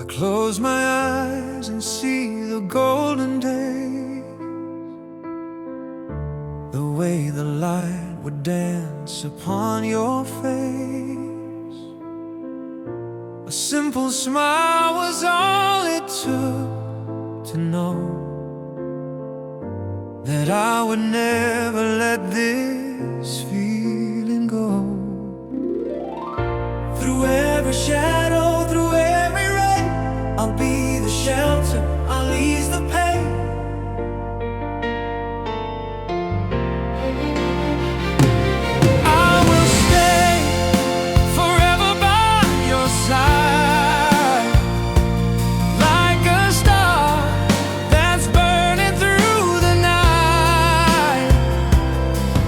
close my eyes and see the golden days, the way the light would dance upon your face. A simple smile was all it took to know that I would never let this feeling go. Through every shadow, through every rain, I'll be the shelter, I'll ease the pain. I will stay forever by your side, like a star that's burning through the night.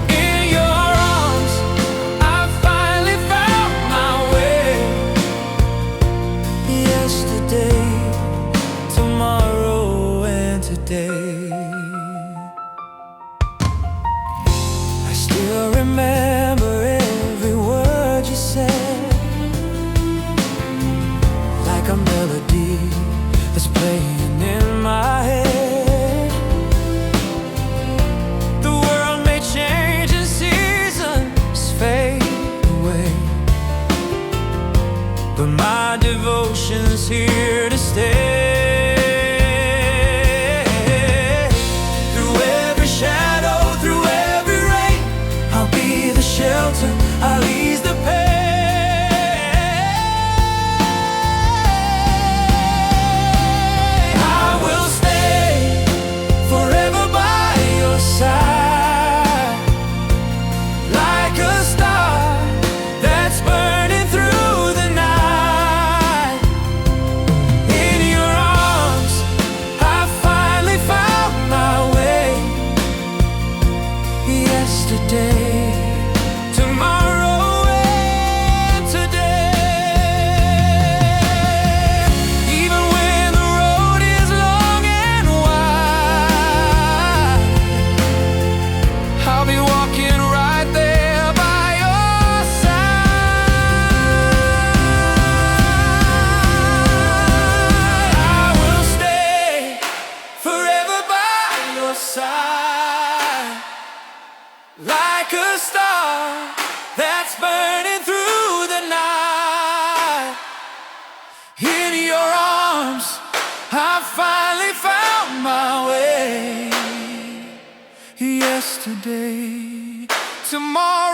In your arms, I finally found my way. Yesterday, tomorrow, and today. I still remember every word you said, like a melody that's playing in my head. The world may change and seasons fade away, but my devotion's here to stay. Through every shadow, through every rain, I'll be the shelter, I'll ease the pain. I will stay forever by your side, like a star that's burning through the night. In your arms, I finally found my way. Yesterday, tomorrow, and today. Even when the road is long and wide, I'll be walking right there by your side. I will stay forever by your side, like a star that's burning through the night. In your arms, I finally found my way. Yesterday, tomorrow,